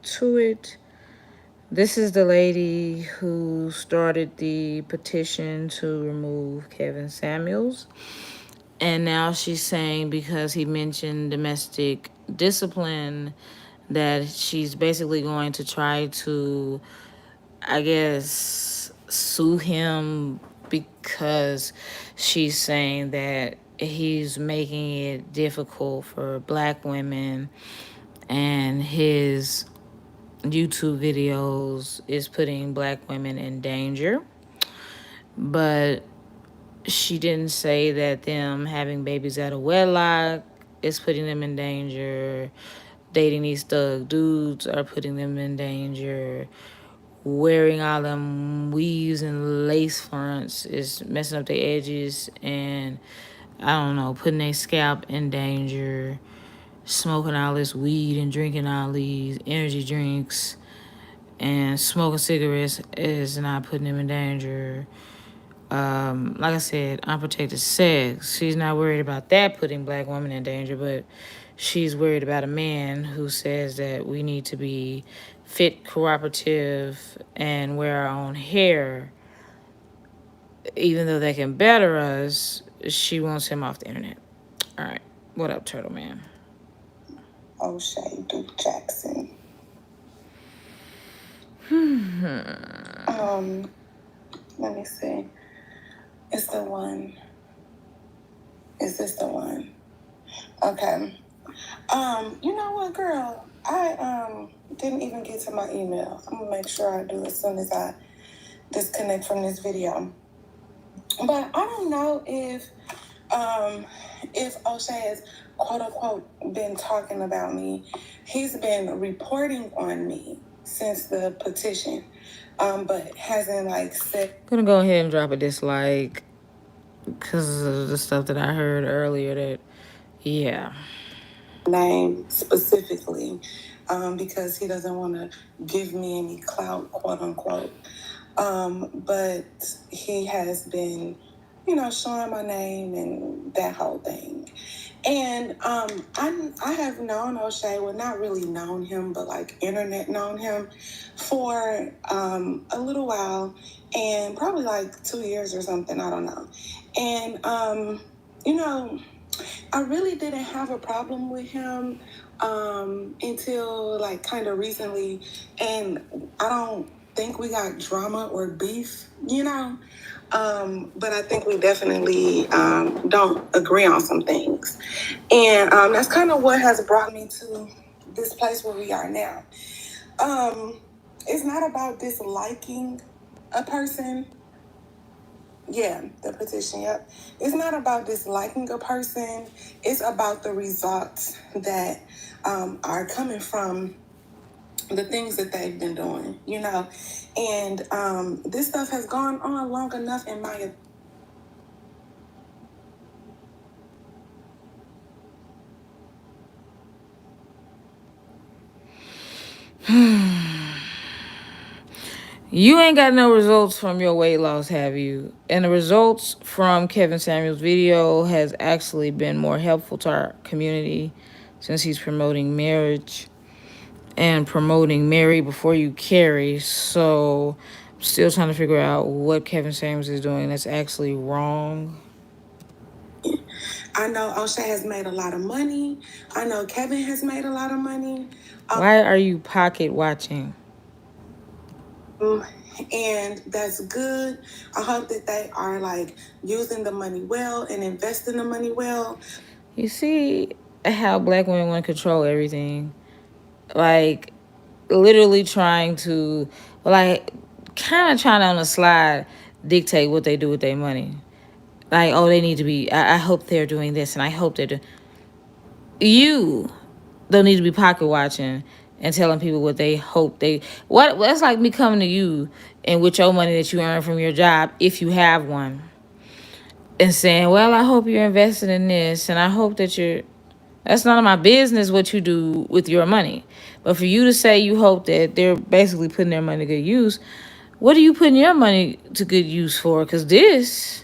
to it. This is the lady who started the petition to remove Kevin Samuels. And now she's saying because he mentioned domestic discipline that she's basically going to try to, I guess, sue him because she's saying that he's making it difficult for black women and his YouTube videos is putting black women in danger. But she didn't say that them having babies out of wedlock is putting them in danger. Dating these thug dudes are putting them in danger. Wearing all them weaves and lace fronts is messing up their edges and, I don't know, putting their scalp in danger. Smoking all this weed and drinking all these energy drinks and smoking cigarettes is not putting them in danger. Like I said, unprotected sex. She's not worried about that putting black women in danger, but she's worried about a man who says that we need to be fit, cooperative, and wear our own hair. Even though they can better us, she wants him off the internet. All right. What up, Turtle Man? Oshay Duke Jackson. Let me see. It's the one. Is this the one? Okay. You know what, girl? I didn't even get to my email. I'm gonna make sure I do as soon as I disconnect from this video. But I don't know if Oshay has quote unquote been talking about me. He's been reporting on me since the petition, but hasn't like said. Gonna go ahead and drop a dislike because of the stuff that I heard earlier. That, yeah. Name specifically, because he doesn't want to give me any clout, quote unquote. But he has been, showing my name and that whole thing. And I have known Oshay, well, not really known him, but like internet known him for a little while, and probably like 2 years or something, I don't know. And, I really didn't have a problem with him until like kind of recently, and I don't think we got drama or beef, but I think we definitely don't agree on some things, and that's kind of what has brought me to this place where we are now. It's not about disliking a person. Yeah, the petition, yep. It's not about disliking a person. It's about the results that are coming from the things that they've been doing, And this stuff has gone on long enough in my You ain't got no results from your weight loss, have you? And the results from Kevin Samuels' video has actually been more helpful to our community since he's promoting marriage and promoting marry before you carry. So I'm still trying to figure out what Kevin Samuels is doing that's actually wrong. I know Oshay has made a lot of money. I know Kevin has made a lot of money. Why are you pocket watching? And that's good. I hope that they are like using the money well and investing the money well. You see how black women want to control everything? Like, literally trying to, like, kind of trying to on the slide dictate what they do with their money. Like, oh, they need to be, I hope they're doing this and I hope they're doing. You don't need to be pocket watching and telling people what they hope they, what, that's like me coming to you and with your money that you earn from your job, if you have one, and saying, well, I hope you're invested in this and I hope that you're, that's none of my business what you do with your money. But for you to say you hope that they're basically putting their money to good use, what are you putting your money to good use for? Because this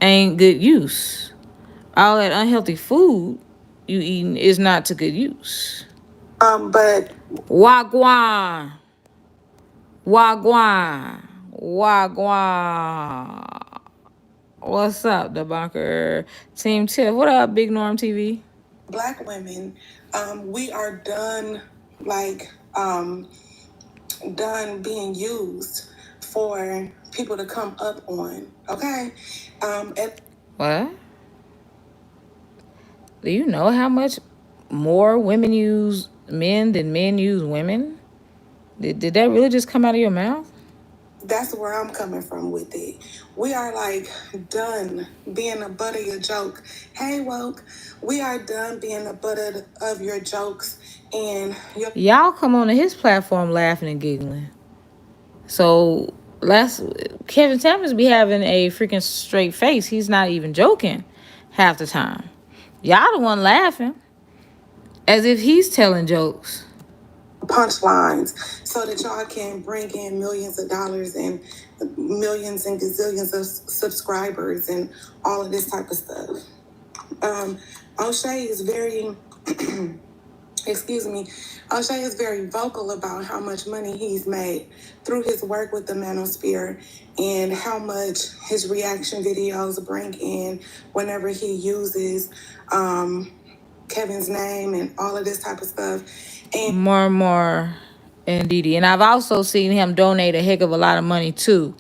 ain't good use. All that unhealthy food you eating is not to good use. But Wagwan. Wagwan. Wagwan. What's up, debunker? Team Tiff. What up, Big Norm TV? Black women, we are done, like, done being used for people to come up on. Okay. And What? Do you know how much more women use men than men use women? Did that really just come out of your mouth? that's where I'm coming from with it. We are like done being a butt of your joke. Hey, woke, we are done being a butt of your jokes and your. Y'all come on to his platform laughing and giggling. So last Kevin Samuels be having a freaking straight face. He's not even joking half the time. Y'all the one laughing as if he's telling jokes. Punchlines so that y'all can bring in millions of dollars and millions and gazillions of subscribers and all of this type of stuff. Oshay is very, excuse me, Oshay is very vocal about how much money he's made through his work with the Manosphere and how much his reaction videos bring in whenever he uses Kevin's name and all of this type of stuff. And More, indeed. And I've also seen him donate a heck of a lot of money too,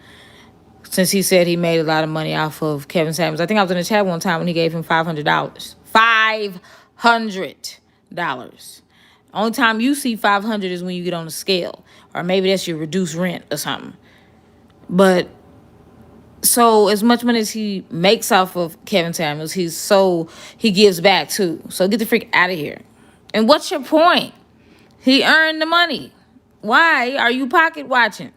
since he said he made a lot of money off of Kevin Samuels. I think I was in the chat one time when he gave him $500. $500. Only time you see 500 is when you get on the scale, or maybe that's your reduced rent or something. But so as much money as he makes off of Kevin Samuels, he gives back too. So get the freak out of here. And what's your point? He earned the money. Why are you pocket watching?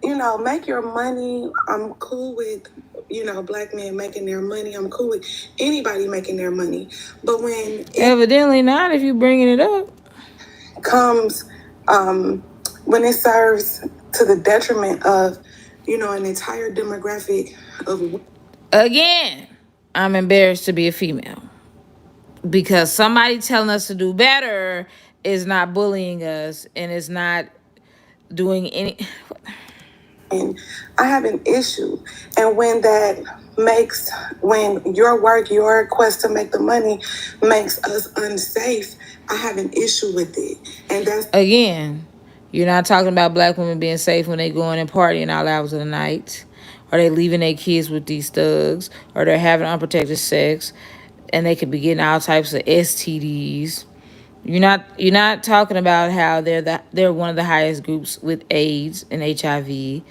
Make your money. I'm cool with, black men making their money. I'm cool with anybody making their money. But when it Evidently not if you bringing it up. comes, when it serves to the detriment of, an entire demographic of. Again, I'm embarrassed to be a female. Because somebody telling us to do better is not bullying us and is not doing any. And I have an issue. And when your work, your quest to make the money makes us unsafe, I have an issue with it. And that's. Again, you're not talking about black women being safe when they going and partying all hours of the night, or they leaving their kids with these thugs, or they're having unprotected sex, and they could be getting all types of STDs. You're not talking about how they're one of the highest groups with AIDS and HIV.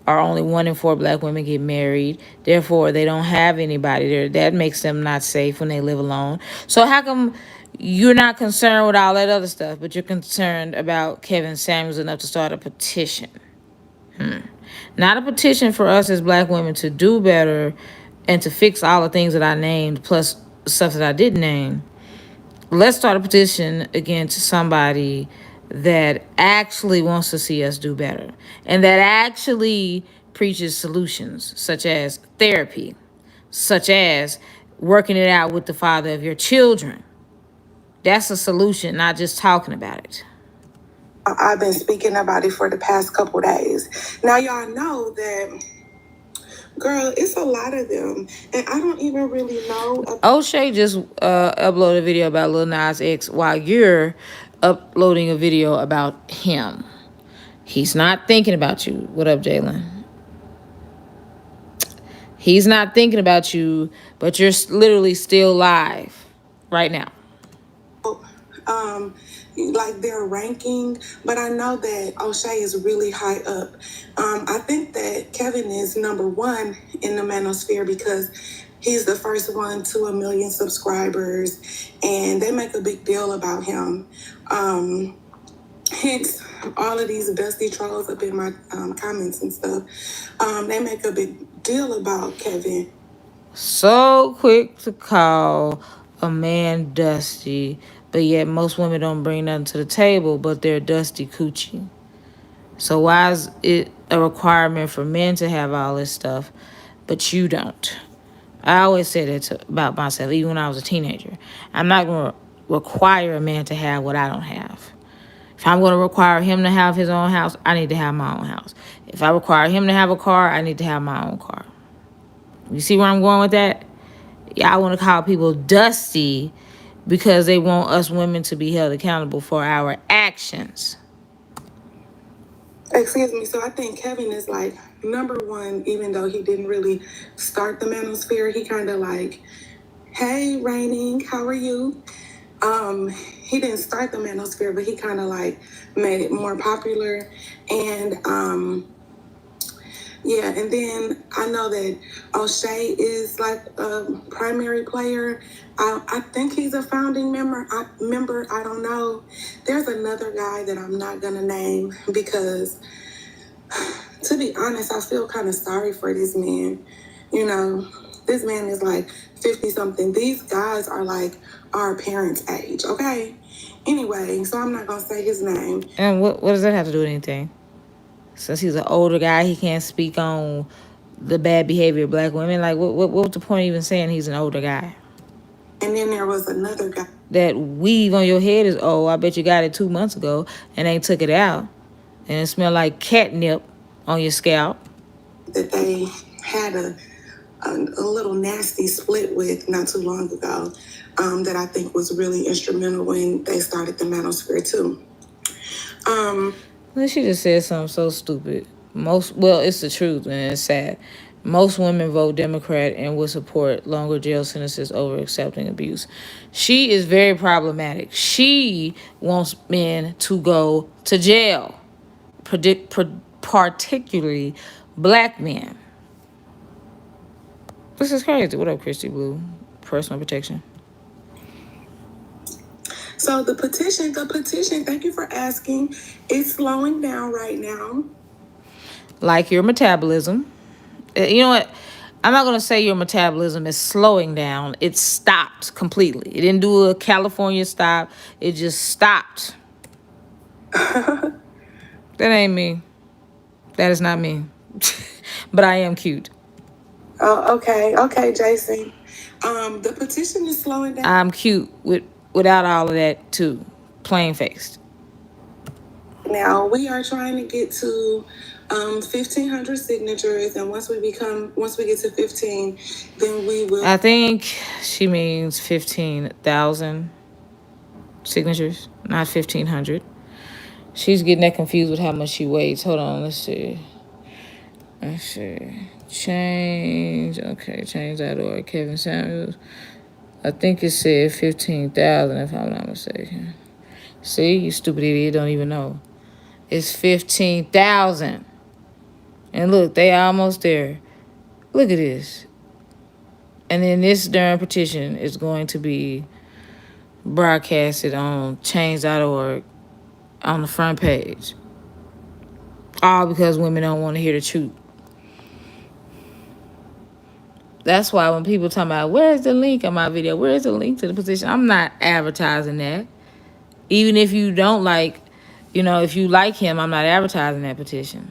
Or only 1 in 4 black women get married. Therefore, they don't have anybody there. That makes them not safe when they live alone. So how come you're not concerned with all that other stuff, but you're concerned about Kevin Samuels enough to start a petition? Not a petition for us as black women to do better and to fix all the things that I named, plus stuff that I didn't name. Let's start a petition against somebody that actually wants to see us do better and that actually preaches solutions, such as therapy, such as working it out with the father of your children. That's a solution, not just talking about it. I've been speaking about it for the past couple days. Now, y'all know that, girl, it's a lot of them. And I don't even really know. Oshay just uploaded a video about Lil Nas X while you're uploading a video about him. He's not thinking about you. What up, Jalen? He's not thinking about you, but you're literally still live right now. Like their ranking, but I know that Oshay is really high up. I think that Kevin is number 1 in the Manosphere because he's the first one to 1 million subscribers, and they make a big deal about him. Hence, all of these dusty trolls up in my comments and stuff, they make a big deal about Kevin. So quick to call a man dusty, but yet most women don't bring nothing to the table but their dusty coochie. So why is it a requirement for men to have all this stuff, but you don't? I always say that about myself, even when I was a teenager. I'm not going to require a man to have what I don't have. If I'm going to require him to have his own house, I need to have my own house. If I require him to have a car, I need to have my own car. You see where I'm going with that? Y'all want to call people dusty because they want us women to be held accountable for our actions. Excuse me. So I think Kevin is like number one, even though he didn't really start the Manosphere. He kind of like, hey, Raining, how are you? He didn't start the Manosphere, but he kind of like made it more popular. And yeah, and then I know that Oshay is like a primary player. I think he's a founding member. I don't know. There's another guy that I'm not gonna name because, to be honest, I feel kind of sorry for this man. You know, this man is like 50 something. These guys are like our parents' age, okay? Anyway, so I'm not gonna say his name. And what does that have to do with anything? Since he's an older guy, he can't speak on the bad behavior of black women. Like, what was the point of even saying he's an older guy? And then there was another guy. That weave on your head is old. I bet you got it 2 months ago and ain't took it out. And it smelled like catnip on your scalp. That they had a little nasty split with not too long ago, that I think was really instrumental when they started the Manosphere too. She just said something so stupid. It's the truth and it's sad. Most women vote Democrat and will support longer jail sentences over accepting abuse. She is very problematic. She wants men to go to jail, particularly black men. This is crazy. What up, Christy Blue? Personal protection. So the petition, thank you for asking, it's slowing down right now. Like your metabolism. You know what? I'm not going to say your metabolism is slowing down. It stopped completely. It didn't do a California stop. It just stopped. That ain't me. That is not me. But I am cute. Oh, okay, Jason. The petition is slowing down. I'm cute without all of that too. Plain faced. Now we are trying to get to 1,500 signatures, and once we get to 15, then we will. I think she means 15,000 signatures, not 1,500. She's getting that confused with how much she weighs. Hold on, let's see. Change. Okay, change.org. Kevin Samuels. I think it said 15,000 if I'm not mistaken. See, you stupid idiot, don't even know. It's 15,000. And look, they almost there. Look at this. And then this darn petition is going to be broadcasted on change.org on the front page. All because women don't want to hear the truth. That's why when people talk about, where's the link on my video? Where's the link to the petition? I'm not advertising that. Even if you don't like, if you like him, I'm not advertising that petition.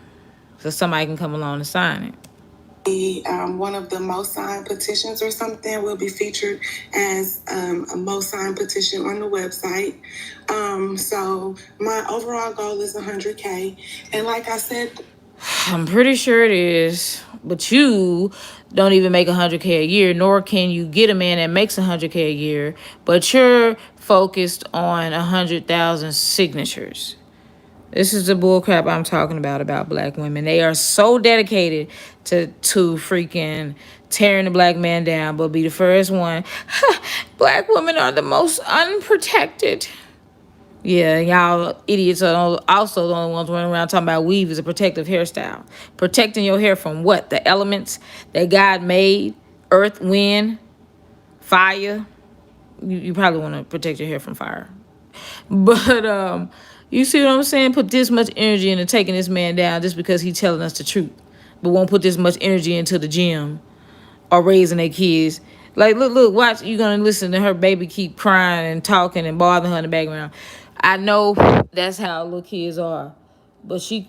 So somebody can come along and sign it. One of the most signed petitions or something will be featured as a most signed petition on the website. So my overall goal is 100K. And like I said, I'm pretty sure it is. But you don't even make 100K a year, nor can you get a man that makes 100K a year. But you're focused on 100,000 signatures. This is the bullcrap I'm talking about black women. They are so dedicated to freaking tearing the black man down, but be the first one. Black women are the most unprotected. Yeah, y'all idiots are also the only ones running around talking about weave is a protective hairstyle. Protecting your hair from what? The elements that God made? Earth, wind, fire. You probably want to protect your hair from fire. But you see what I'm saying? Put this much energy into taking this man down just because he's telling us the truth. But won't put this much energy into the gym or raising their kids. Like, look, watch. You're going to listen to her baby keep crying and talking and bothering her in the background. I know that's how little kids are. But she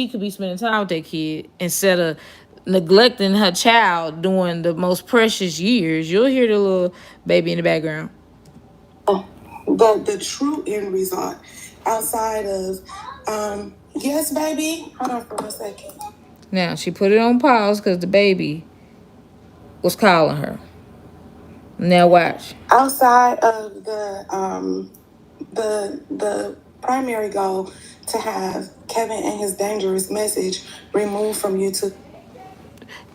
could be spending time with that kid instead of neglecting her child during the most precious years. You'll hear the little baby in the background. the true end result outside of yes, baby. Hold on for 1 second. Now she put it on pause because the baby was calling her. Now watch. Outside of the primary goal to have Kevin and his dangerous message removed from YouTube.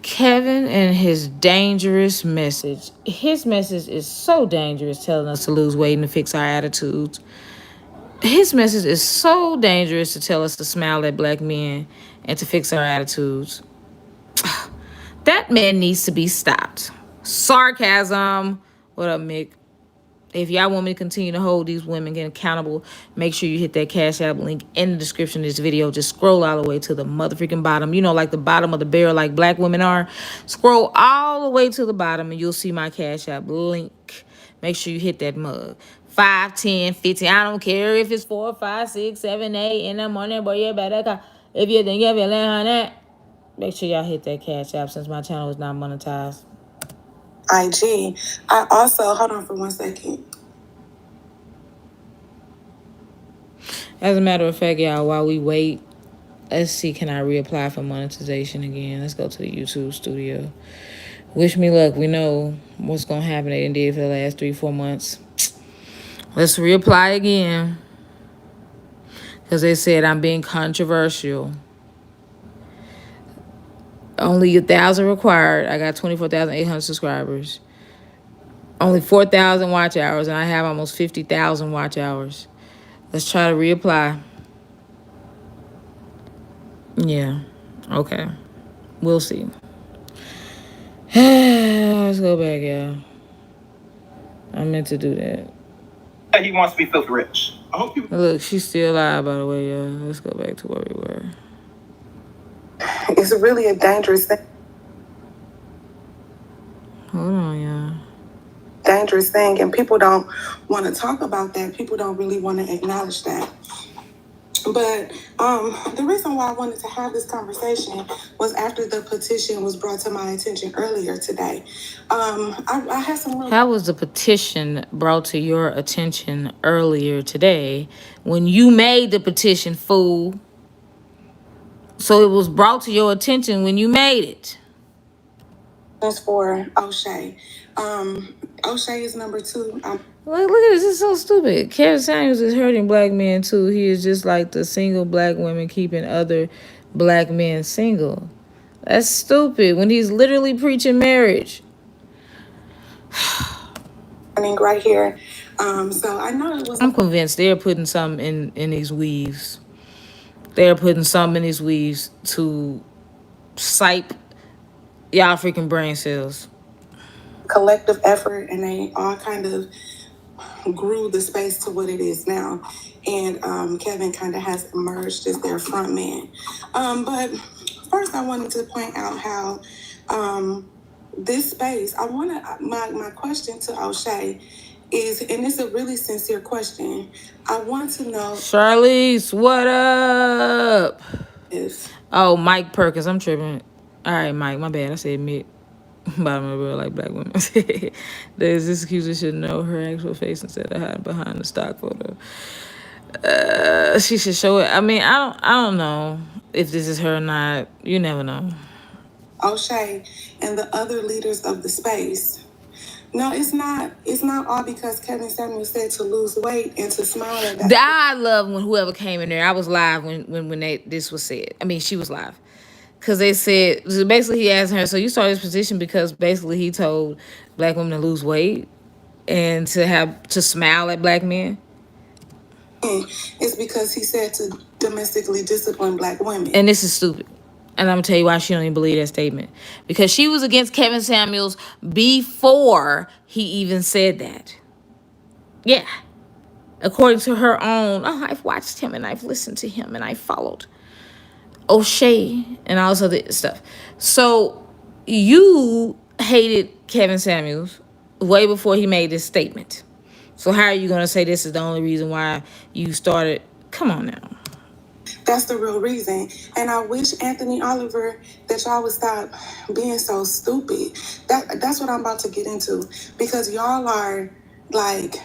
Kevin and his dangerous message. His message is so dangerous, telling us to lose weight and to fix our attitudes. His message is so dangerous to tell us to smile at black men and to fix our attitudes. That man needs to be stopped. Sarcasm. What up, Mick? If y'all want me to continue to hold these women get accountable, make sure you hit that Cash App link in the description of this video. Just scroll all the way to the motherfucking bottom. You know, like the bottom of the barrel like black women are. Scroll all the way to the bottom and you'll see my Cash App link. Make sure you hit that mug. 5, 10, 15. I don't care if it's 4, 5, 6, 7, 8 in the morning, but you better call. If you think of it, that. Make sure y'all hit that Cash App since my channel is not monetized. IG. I also, hold on for 1 second. As a matter of fact, y'all, while we wait, let's see, can I reapply for monetization again? Let's go to the YouTube studio. Wish me luck. We know what's going to happen. They didn't do it for the last 3-4 months. Let's reapply again. Because they said I'm being controversial. Only 1,000 required. I got 24,800 subscribers. Only 4,000 watch hours, and I have almost 50,000 watch hours. Let's try to reapply. Yeah. Okay. We'll see. Let's go back, y'all. I meant to do that. He wants to be filthy rich. I hope you. Look, she's still alive, by the way, y'all. Let's go back to where we were. It's really a dangerous thing. Hold on, y'all. Dangerous thing, and people don't want to talk about that. People don't really want to acknowledge that. But the reason why I wanted to have this conversation was after the petition was brought to my attention earlier today. I had some. How was the petition brought to your attention earlier today when you made the petition, fool? So it was brought to your attention when you made it. That's for Oshay. Oshay is number 2. Look at this. It's so stupid. Kevin Samuels is hurting black men too. He is just like the single black women keeping other black men single. That's stupid when he's literally preaching marriage. Right here. So I know it was. I'm convinced they're putting something in these weaves. They're putting something in these weaves to sipe y'all freaking brain cells. Collective effort, and they all kind of grew the space to what it is now. And Kevin kind of has emerged as their front man. But first, I wanted to point out how this space, my question to Oshay is, and it's a really sincere question. I want to know. Charlize, what up? Oh, Mike Perkins. I'm tripping. All right, Mike. My bad. I said Mick. Bottom of the world like black women. There's this accuser should know her actual face instead of hiding behind the stock photo. She should show it. I mean, I don't know if this is her or not. You never know. Oshay and the other leaders of the space. No, it's not. It's not all because Kevin Samuels said to lose weight and to smile at that. I love when whoever came in there. I was live when this was said. I mean, she was live. Because they said, basically he asked her, so you started this position because basically he told black women to lose weight and to smile at black men? It's because he said to domestically discipline black women. And this is stupid. And I'm going to tell you why she don't even believe that statement. Because she was against Kevin Samuels before he even said that. Yeah. According to her own, I've watched him and I've listened to him and I followed Oshay and all this other stuff. So you hated Kevin Samuels way before he made this statement. So how are you going to say this is the only reason why you started? Come on now. That's the real reason. And I wish, Anthony Oliver, that y'all would stop being so stupid. That's what I'm about to get into. Because y'all are like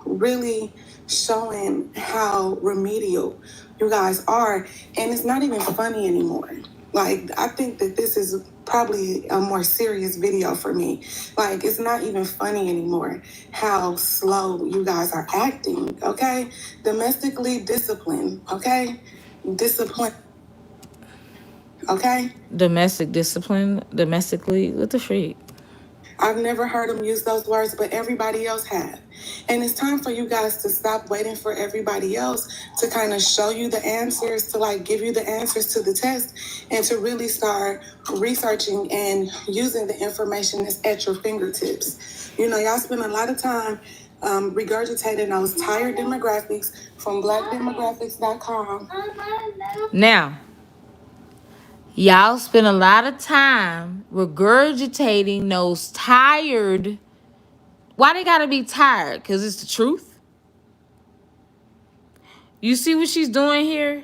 really showing how remedial you guys are. And it's not even funny anymore. Like, I think that this is probably a more serious video for me. Like, it's not even funny anymore how slow you guys are acting, okay? Domestically disciplined, okay? Discipline, okay? Domestic discipline, domestically, what the freak? I've never heard him use those words, but everybody else have. And it's time for you guys to stop waiting for everybody else to kind of show you the answers, to like give you the answers to the test, and to really start researching and using the information that's at your fingertips. You know, y'all spend a lot of time regurgitating those tired demographics from blackdemographics.com. Now, y'all spend a lot of time regurgitating those tired. Why they gotta be tired? Because it's the truth. You see what she's doing here?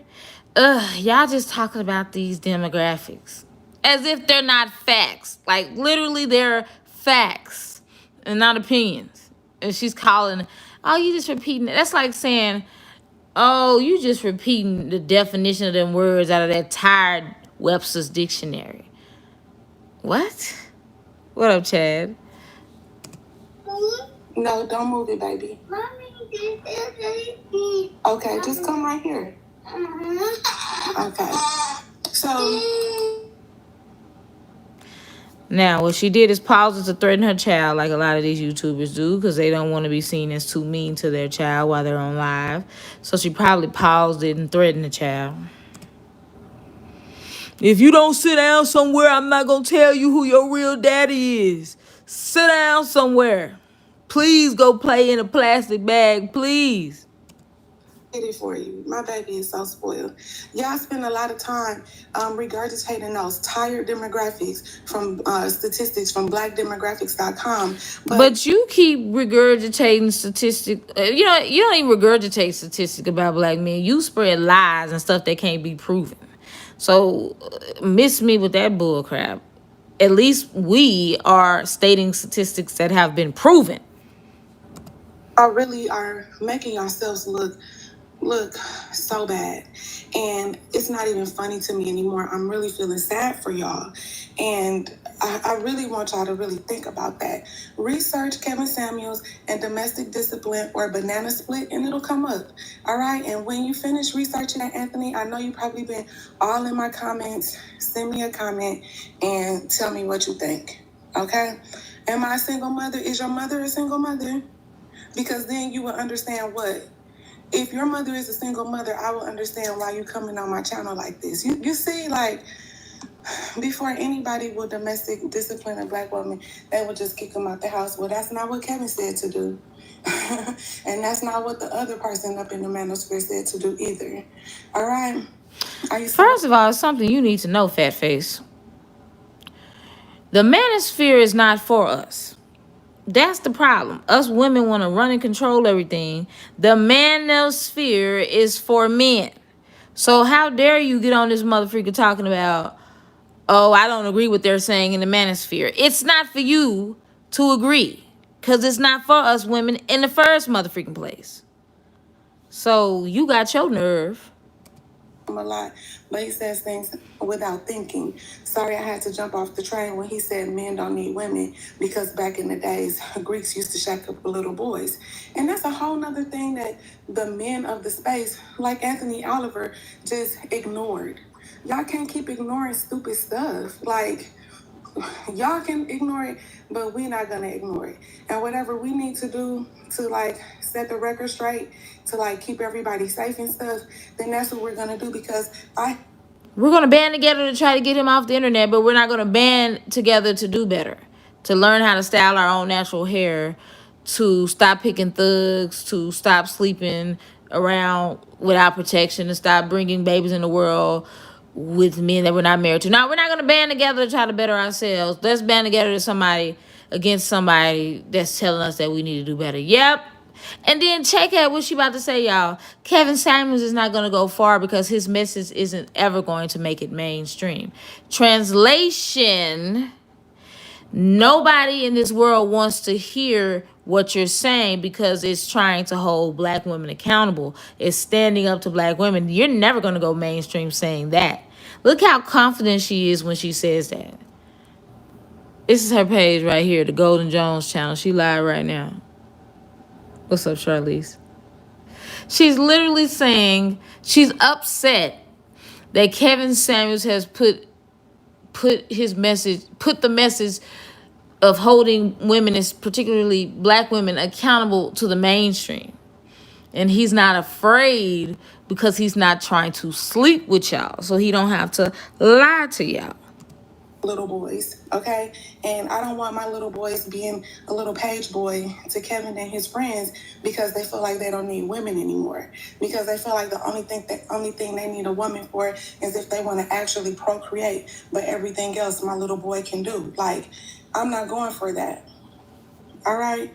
Y'all just talking about these demographics as if they're not facts. Like, literally, they're facts and not opinions. And she's calling, oh, you just repeating it. That's like saying, oh, you just repeating the definition of them words out of that tired Webster's dictionary. What? What up, Chad? No, don't move it, baby. Okay, just come right here. Okay. So now, what she did is pause it to threaten her child, like a lot of these YouTubers do, because they don't want to be seen as too mean to their child while they're on live. So she probably paused it and threatened the child. If you don't sit down somewhere, I'm not going to tell you who your real daddy is. Sit down somewhere. Please go play in a plastic bag, please. it for you. My baby is so spoiled. Y'all spend a lot of time regurgitating those tired demographics from statistics from blackdemographics.com. But you keep regurgitating statistics. You know, you don't even regurgitate statistics about black men. You spread lies and stuff that can't be proven. So miss me with that bull crap. At least we are stating statistics that have been proven. Really are making yourselves look so bad, and it's not even funny to me anymore. I'm really feeling sad for y'all, and I really want y'all to really think about that. Research Kevin Samuels and domestic discipline or banana split, and it'll come up. All right, and when you finish researching that, Anthony, I know you probably been all in my comments. Send me a comment and tell me what you think. Okay, am I a single mother? Is your mother a single mother? Because then you will understand what. If your mother is a single mother, I will understand why you coming on my channel like this. You see, like, before anybody will domestic discipline a black woman, they will just kick them out the house. Well, that's not what Kevin said to do. And that's not what the other person up in the Manosphere said to do either. All right? First of all, it's something you need to know, fat face. The Manosphere is not for us. That's the problem. Us women want to run and control everything. The Manosphere is for men. So how dare you get on this motherfucker talking about, oh, I don't agree with they're saying in the Manosphere. It's not for you to agree. Because it's not for us women in the first motherfucking place. So you got your nerve. A lot, but he says things without thinking. Sorry, I had to jump off the train when he said men don't need women because back in the days, Greeks used to shack up little boys. And that's a whole nother thing that the men of the space, like Anthony Oliver, just ignored. Y'all can't keep ignoring stupid stuff. Like, y'all can ignore it, but we're not gonna ignore it. And whatever we need to do to like set the record straight, to like keep everybody safe and stuff, then that's what we're gonna do. Because we're gonna band together to try to get him off the internet, but we're not gonna band together to do better, to learn how to style our own natural hair, to stop picking thugs, to stop sleeping around without protection, to stop bringing babies in the world with men that we're not married to. Now, we're not going to band together to try to better ourselves. Let's band together to somebody against somebody that's telling us that we need to do better. Yep. And then check out what she about to say, y'all. Kevin Samuels is not going to go far because his message isn't ever going to make it mainstream. Translation: nobody in this world wants to hear what you're saying because it's trying to hold black women accountable. It's standing up to black women. You're never going to go mainstream saying that. Look how confident she is when she says that. This is her page right here, the Golden Jones channel. She live right now. What's up, Charlize? She's literally saying she's upset that Kevin Samuels has put the message of holding women, particularly black women, accountable to the mainstream. And he's not afraid because he's not trying to sleep with y'all, so he don't have to lie to y'all. Little boys, okay? And I don't want my little boys being a little page boy to Kevin and his friends because they feel like they don't need women anymore. Because they feel like the only thing they need a woman for is if they want to actually procreate. But everything else my little boy can do. Like, I'm not going for that. All right?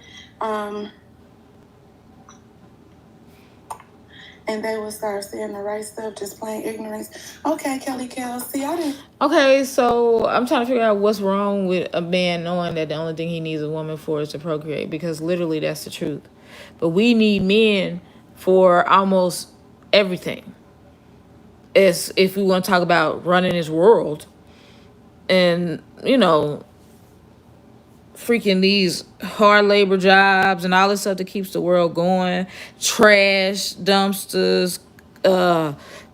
And they will start saying the right stuff, just plain ignorance. Okay, Kelly Kell, see, I didn't... Okay, so I'm trying to figure out what's wrong with a man knowing that the only thing he needs a woman for is to procreate, because literally that's the truth. But we need men for almost everything. As if we want to talk about running this world and, freaking these hard labor jobs and all this stuff that keeps the world going, trash, dumpsters,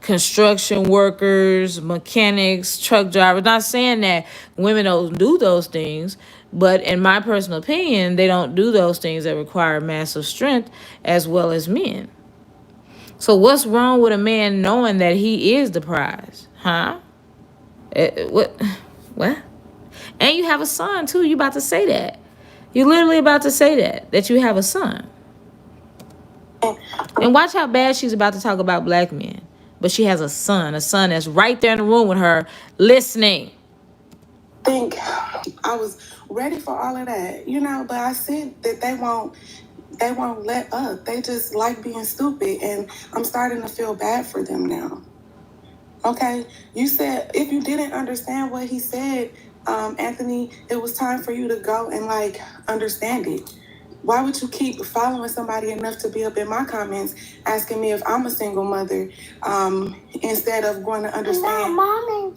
construction workers, mechanics, truck drivers. Not saying that women don't do those things, but in my personal opinion, they don't do those things that require massive strength as well as men. So what's wrong with a man knowing that he is the prize? Huh? What? And you have a son, too. You about to say that. You're literally about to say that you have a son. And watch how bad she's about to talk about black men. But she has a son that's right there in the room with her listening. I think I was ready for all of that, but I said that they won't let up. They just like being stupid, and I'm starting to feel bad for them now. Okay? You said, if you didn't understand what he said, Anthony, it was time for you to go and, understand it. Why would you keep following somebody enough to be up in my comments asking me if I'm a single mother instead of going to understand... Mom and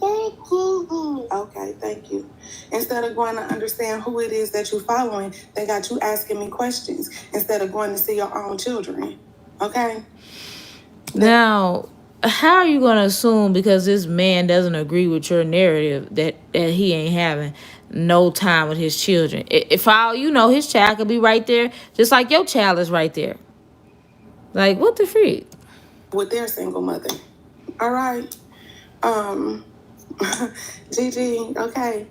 okay, thank you. Instead of going to understand who it is that you're following, they got you asking me questions instead of going to see your own children. Okay? Now, how are you going to assume because this man doesn't agree with your narrative that he ain't having no time with his children? If all you know, his child could be right there, just like your child is right there. Like, what the freak? With their single mother. All right. Gigi, okay.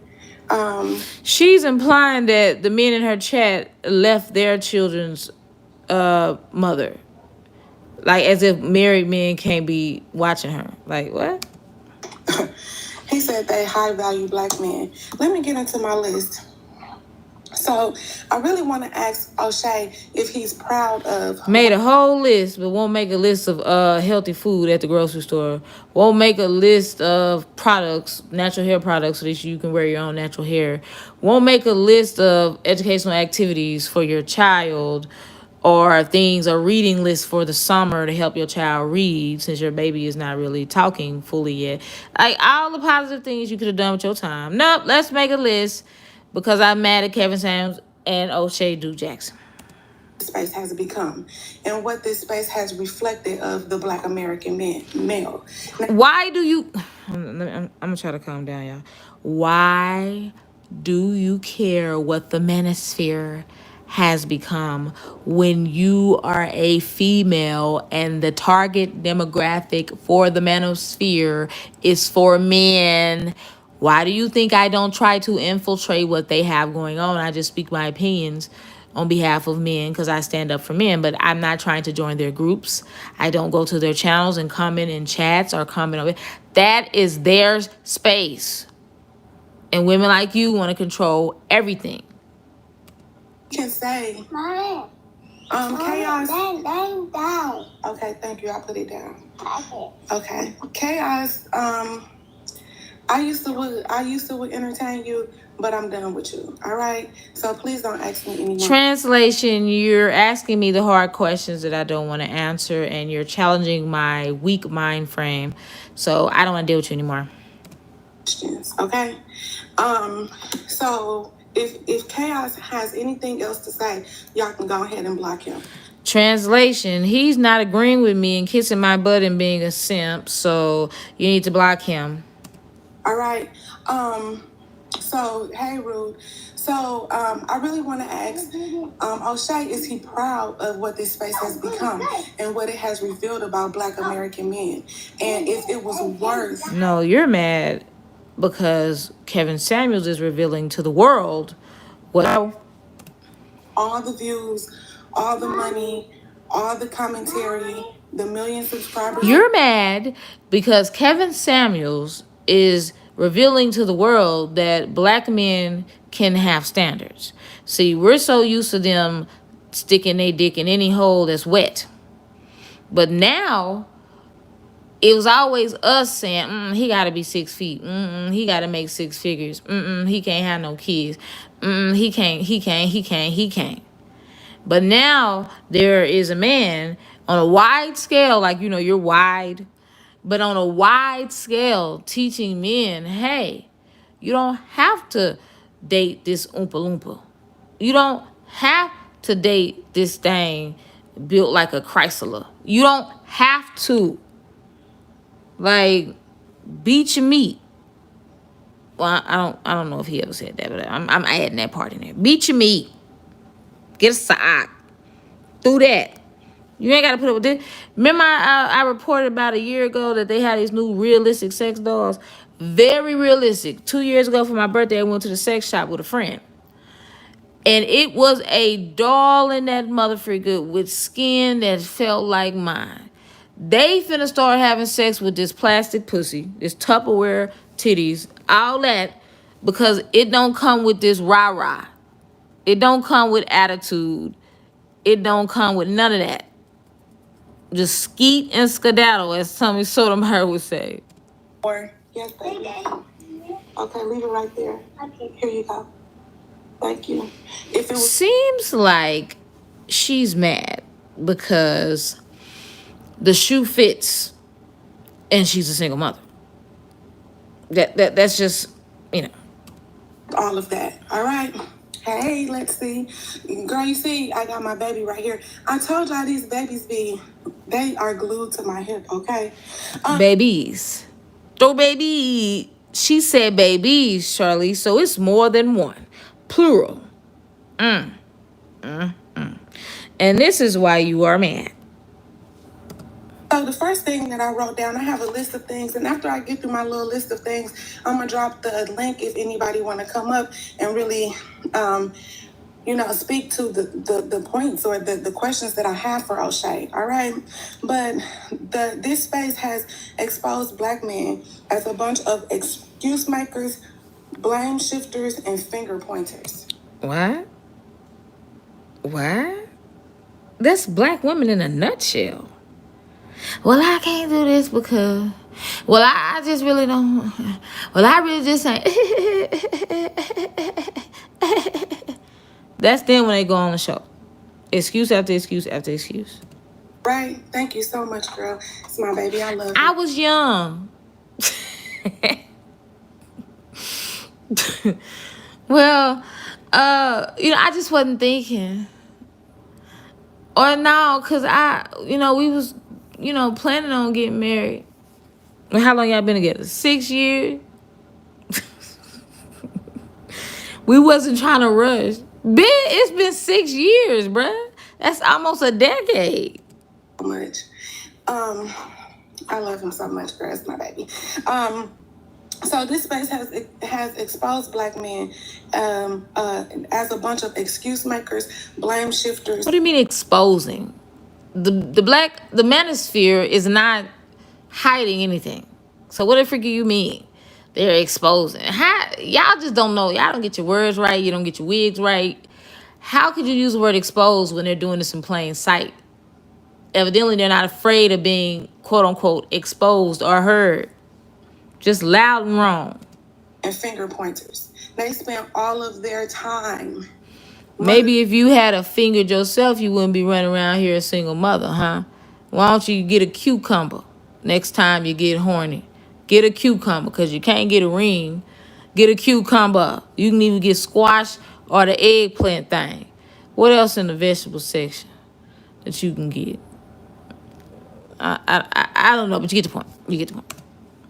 She's implying that the men in her chat left their children's mother. Like, as if married men can't be watching her. Like, what? He said they high-value black men. Let me get into my list. So, I really want to ask Oshay if he's proud of... Made a whole list, but won't make a list of healthy food at the grocery store. Won't make a list of products, natural hair products, so that you can wear your own natural hair. Won't make a list of educational activities for your child, or things, a reading list for the summer to help your child read, since your baby is not really talking fully yet. Like, all the positive things you could have done with your time. Nope, let's make a list because I'm mad at Kevin Samuels and Oshay Duke Jackson. Space has become and what this space has reflected of the black American male. Why do you... I'm going to try to calm down, y'all. Why do you care what the Manosphere has become when you are a female and the target demographic for the Manosphere is for men? Why do you think I don't try to infiltrate what they have going on? I just speak my opinions on behalf of men because I stand up for men, but I'm not trying to join their groups. I don't go to their channels and comment in chats or comment on it. That is their space. And women like you want to control everything. Can say, Mom, chaos. Down. Okay, thank you. I'll put it down. Okay. Chaos. I used to would entertain you, but I'm done with you. All right. So please don't ask me any more. Translation, you're asking me the hard questions that I don't want to answer, and you're challenging my weak mind frame. So I don't want to deal with you anymore. Questions. Okay. Um. So if Chaos has anything else to say, y'all can go ahead and block him. Translation, he's not agreeing with me and kissing my butt and being a simp, so you need to block him. All right. So hey, Rude. So I really want to ask, Oshay, is he proud of what this space has become and what it has revealed about Black American men, and if it was worth? No, you're mad because Kevin Samuels is revealing to the world what. All the views, all the money, all the commentary, the million subscribers. You're mad because Kevin Samuels is revealing to the world that black men can have standards. See, we're so used to them sticking their dick in any hole that's wet. But now it was always us saying, he got to be 6 feet. He got to make 6 figures. He can't have no kids. He can't. But now there is a man on a wide scale, like, you're wide, but on a wide scale teaching men, hey, you don't have to date this Oompa Loompa. You don't have to date this thing built like a Chrysler. You don't have to. Like, beat your meat. Well, I don't know if he ever said that, but I'm adding that part in there. Beat your meat. Get a sock. Do that. You ain't got to put up with this. Remember, I reported about a year ago that they had these new realistic sex dolls. Very realistic. 2 years ago for my birthday, I went to the sex shop with a friend. And it was a doll in that motherfucker with skin that felt like mine. They finna start having sex with this plastic pussy, this Tupperware titties, all that, because it don't come with this rah-rah. It don't come with attitude. It don't come with none of that. Just skeet and skedaddle, as Tommy Sotomayor would say. Or yes, baby. Okay, leave it right there. Okay. Here you go. Thank you. If it was Seems like she's mad because the shoe fits and she's a single mother. That's just, you know. all of that, all right. Hey, let's see. Girl, you see, I got my baby right here. I told y'all these babies they are glued to my hip, okay? Babies. Oh, baby. She said babies, Charlie, so it's more than one. Plural. And this is why you are mad. So the first thing that I wrote down, I have a list of things, and after I get through my little list of things, I'm gonna drop the link if anybody want to come up and really, speak to the points or the questions that I have for Oshay. All right, but this space has exposed Black men as a bunch of excuse makers, blame shifters, and finger pointers. What? What? That's black women in a nutshell. Well, I can't do this because, well, I just really don't. Well, I really just ain't. That's them when they go on the show. Excuse after excuse after excuse. Right? Thank you so much, girl. It's my baby. I love you. I was young. Well, I just wasn't thinking. Or no, because we was, planning on getting married. How long y'all been together? 6 years? We wasn't trying to rush. It's been 6 years, bruh. That's almost a decade. So much. I love him so much, girl. It's my baby. So this space has exposed Black men as a bunch of excuse makers, blame shifters. What do you mean exposing? The Manosphere is not hiding anything. So what the freak do you mean? They're exposing. How y'all just don't know. Y'all don't get your words right. You don't get your wigs right. How could you use the word expose when they're doing this in plain sight? Evidently, they're not afraid of being quote unquote exposed or heard. Just loud and wrong. And finger pointers. They spend all of their time. Maybe if you had a fingered yourself, you wouldn't be running around here a single mother, huh? Why don't you get a cucumber next time you get horny? Get a cucumber, because you can't get a ring. Get a cucumber. You can even get squash or the eggplant thing. What else in the vegetable section that you can get? I don't know, but you get the point. You get the point.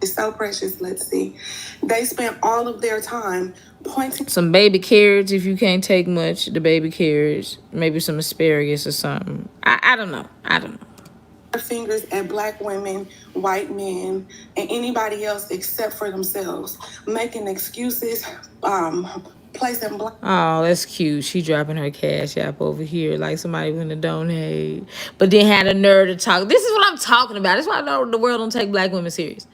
It's so precious. Let's see. They spend all of their time pointing. Some baby carrots if you can't take much. The baby carrots. Maybe some asparagus or something. I don't know. I don't know. Fingers at black women, white men, and anybody else except for themselves, making excuses, placing black. Oh, that's cute. She dropping her cash app over here like somebody gonna donate, but then had a nerve to talk. This is what I'm talking about. That's why I know the world don't take black women serious.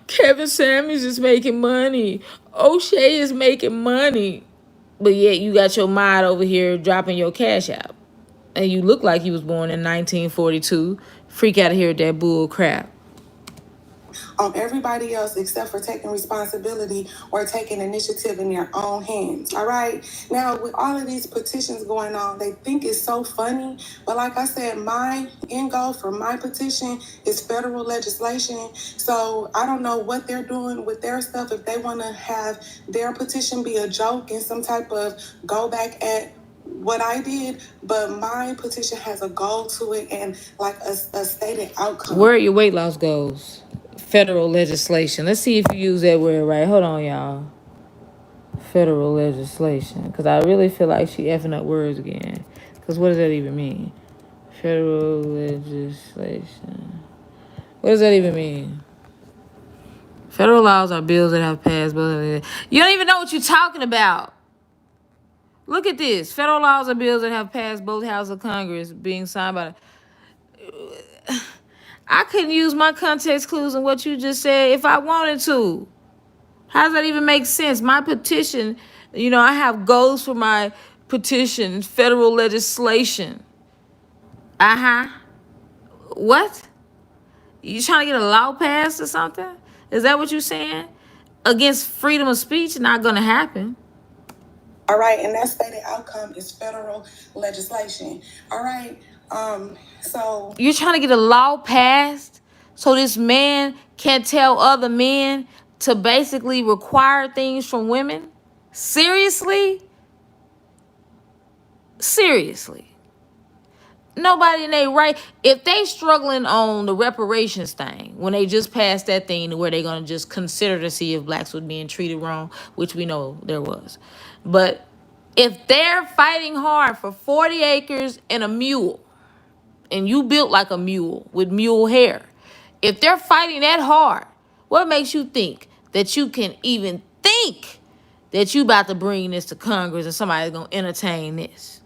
Kevin Samuels is making money. Oshay is making money, but yet you got your mod over here dropping your cash app, and you look like you was born in 1942. Freak out of here with that bull crap. On everybody else except for taking responsibility or taking initiative in their own hands. All right. Now, with all of these petitions going on, they think it's so funny. But like I said, my end goal for my petition is federal legislation. So I don't know what they're doing with their stuff. If they want to have their petition be a joke and some type of go back at what I did, but my petition has a goal to it and like a stated outcome. Where are your weight loss goals? Federal legislation. Let's see if you use that word right. Hold on, y'all. Federal legislation. Because I really feel like she effing up words again. Because what does that even mean? Federal legislation. What does that even mean? Federal laws are bills that have passed. You don't even know what you're talking about. Look at this. Federal laws are bills that have passed both houses of Congress being signed by... I couldn't use my context clues in what you just said if I wanted to. How does that even make sense? My petition, I have goals for my petition, federal legislation. What? You trying to get a law passed or something? Is that what you're saying? Against freedom of speech? Not going to happen. All right, and that stated outcome is federal legislation. All right, so... You're trying to get a law passed so this man can't tell other men to basically require things from women? Seriously? Seriously. Nobody in their right. If they struggling on the reparations thing, when they just passed that thing where they're going to just consider to see if blacks were being treated wrong, which we know there was. But if they're fighting hard for 40 acres and a mule, and you built like a mule with mule hair, if they're fighting that hard, what makes you think that you can even think that you about to bring this to Congress and somebody's going to entertain this?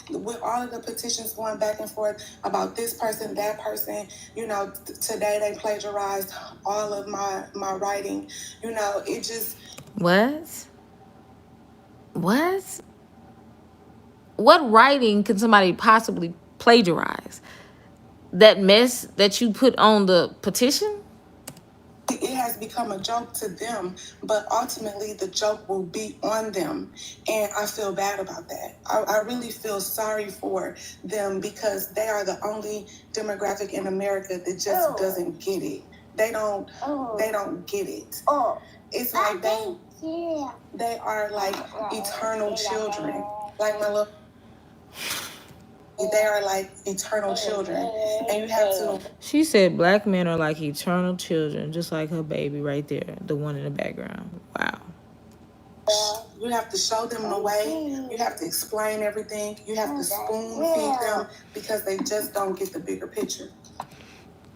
With all of the petitions going back and forth about this person, that person, today they plagiarized all of my writing. It just... What? What writing can somebody possibly plagiarize? That mess that you put on the petition? It has become a joke to them, but ultimately the joke will be on them. And I feel bad about that. I really feel sorry for them because they are the only demographic in America that just doesn't get it. They don't get it. It's like they are like eternal children. Like my little... They are like eternal children. And you have to... She said black men are like eternal children, just like her baby right there, the one in the background. Wow. You have to show them the way. You have to explain everything. You have to spoon feed them because they just don't get the bigger picture.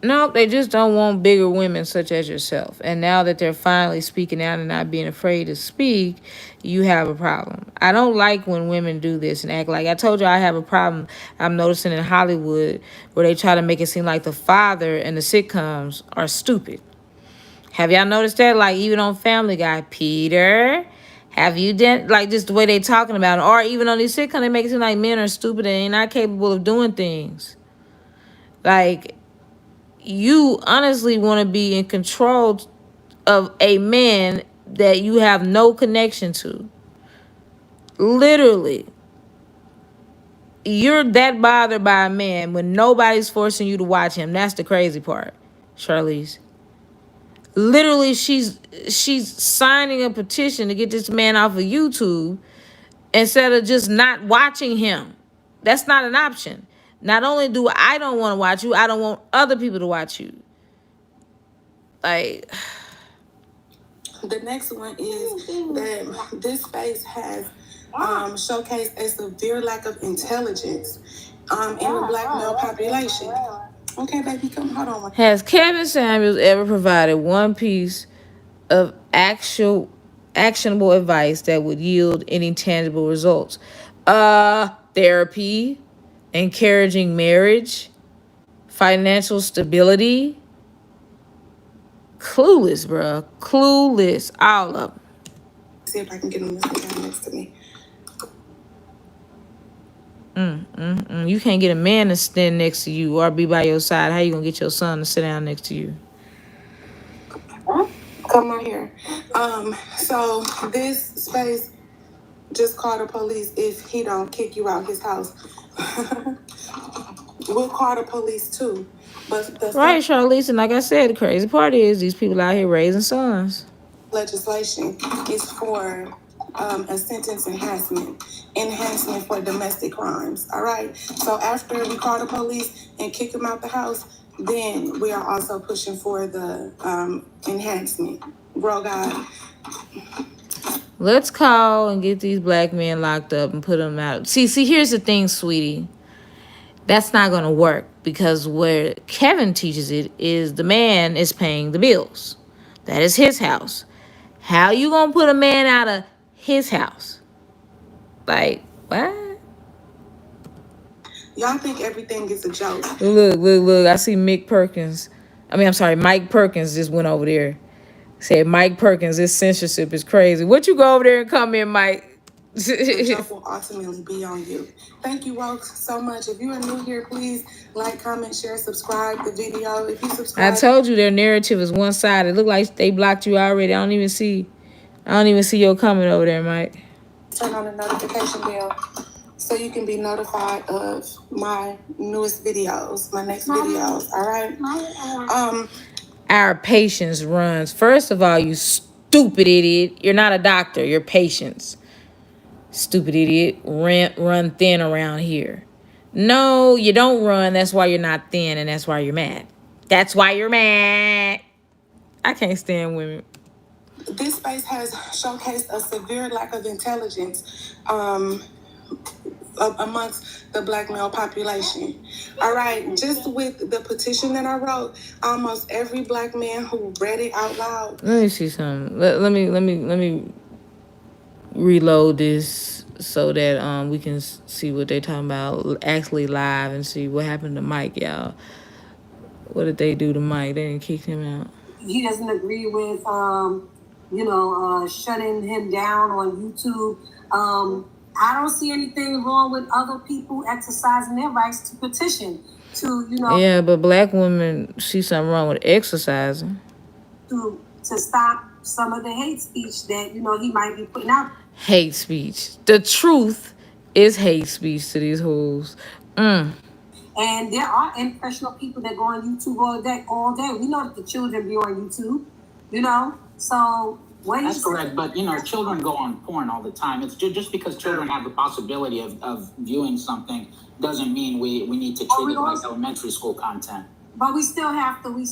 No, they just don't want bigger women such as yourself. And now that they're finally speaking out and not being afraid to speak, you have a problem. I don't like when women do this and act like... I told you I have a problem I'm noticing in Hollywood where they try to make it seem like the father and the sitcoms are stupid. Have y'all noticed that? Like even on Family Guy, Peter, have you done... Like just the way they talking about it. Or even on these sitcoms, they make it seem like men are stupid and they're not capable of doing things. Like... you honestly want to be in control of a man that you have no connection to. Literally. You're that bothered by a man when nobody's forcing you to watch him. That's the crazy part, Charlize. Literally, she's signing a petition to get this man off of YouTube instead of just not watching him. That's not an option. Not only do I don't want to watch you, I don't want other people to watch you. Like, the next one is that this space has showcased a severe lack of intelligence in the black male population. Okay, baby, come hold on. Has Kevin Samuels ever provided one piece of actionable advice that would yield any tangible results? Therapy, encouraging marriage, financial stability. Clueless, bruh. Clueless. All of them. See if I can get him to sit down next to me. You can't get a man to stand next to you or be by your side. How you gonna get your son to sit down next to you? Come on here. So this space just call the police if he don't kick you out his house. We'll call the police too. But right, Charlize, and like I said, the crazy part is these people out here raising sons. Legislation is for a sentence enhancement for domestic crimes. All right. So after we call the police and kick him out the house, then we are also pushing for the enhancement. Bro, God. Let's call and get these black men locked up and put them out. See, here's the thing, sweetie. That's not going to work because where Kevin teaches it is the man is paying the bills. That is his house. How you going to put a man out of his house? Like, what? Y'all think everything is a joke. Look. I see Mike Perkins just went over there. Said, Mike Perkins, this censorship is crazy. What you go over there and come in, Mike? The joke will ultimately be on you. Thank you, Woke, so much. If you are new here, please like, comment, share, subscribe the video. If you subscribe, I told you their narrative is one-sided. It look like they blocked you already. I don't even see your comment over there, Mike. Turn on the notification bell so you can be notified of my newest videos, my next videos. All right. Our patience runs. First of all, you stupid idiot. You're not a doctor. You're patience. Stupid idiot. Run thin around here. No, you don't run. That's why you're not thin, and that's why you're mad. That's why you're mad. I can't stand women. This space has showcased a severe lack of intelligence amongst the black male population. All right, just with the petition that I wrote, almost every black man who read it out loud. Let me see something. Let me reload this so that we can see what they're talking about actually live and see what happened to Mike, y'all. What did they do to Mike? They didn't kick him out. He doesn't agree with shutting him down on YouTube. I don't see anything wrong with other people exercising their rights to petition to, Yeah, but black women see something wrong with exercising. To stop some of the hate speech that, he might be putting out. Hate speech. The truth is hate speech to these hoes. And there are impressionable people that go on YouTube all day. We know that the children be on YouTube, so... That's correct, but children go on porn all the time. It's just because children have the possibility of viewing something doesn't mean we need to treat it like elementary school content. But we still have to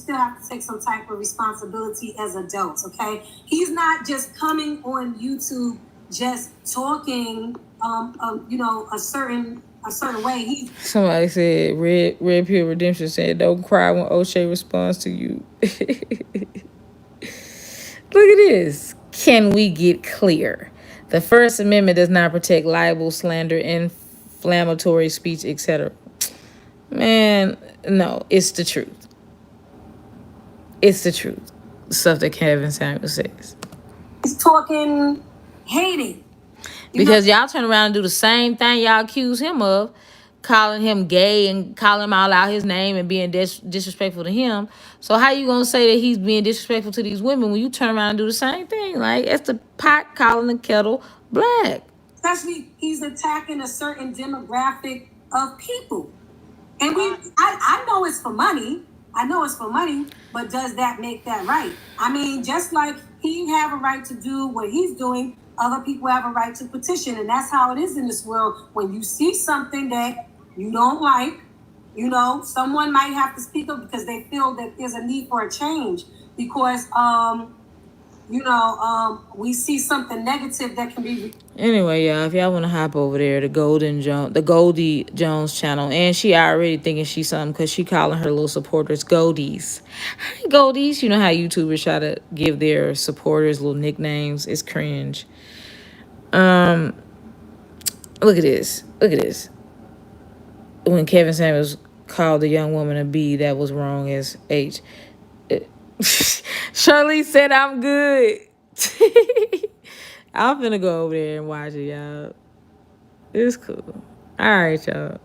take some type of responsibility as adults, okay? He's not just coming on YouTube just talking a certain way. Somebody said Red Pill Redemption said, "Don't cry when Oshay responds to you." Look at this. Can we get clear? The First Amendment does not protect libel, slander, inflammatory speech, etc. Man, no, it's the truth. It's the truth. Stuff that Kevin Samuels says. He's talking hating. Because y'all turn around and do the same thing y'all accuse him of. calling him gay and calling him all out his name and being disrespectful to him. So how you gonna say that he's being disrespectful to these women when you turn around and do the same thing? Like, it's the pot calling the kettle black. Especially, he's attacking a certain demographic of people. And I know it's for money. I know it's for money, but does that make that right? I mean, just like he have a right to do what he's doing, other people have a right to petition. And that's how it is in this world. When you see something that you don't like, you know, someone might have to speak up because they feel that there's a need for a change. Because, we see something negative that can be. Anyway, y'all, if y'all want to hop over there, the Goldie Jones channel, and she already thinking she's something because she calling her little supporters Goldies. Hi, Goldies. You know how YouTubers try to give their supporters little nicknames? It's cringe. Look at this. Look at this. When Kevin Samuels called the young woman a B, that was wrong as H. Shirley said, I'm good. I'm finna go over there and watch it, y'all. It's cool. All right, y'all.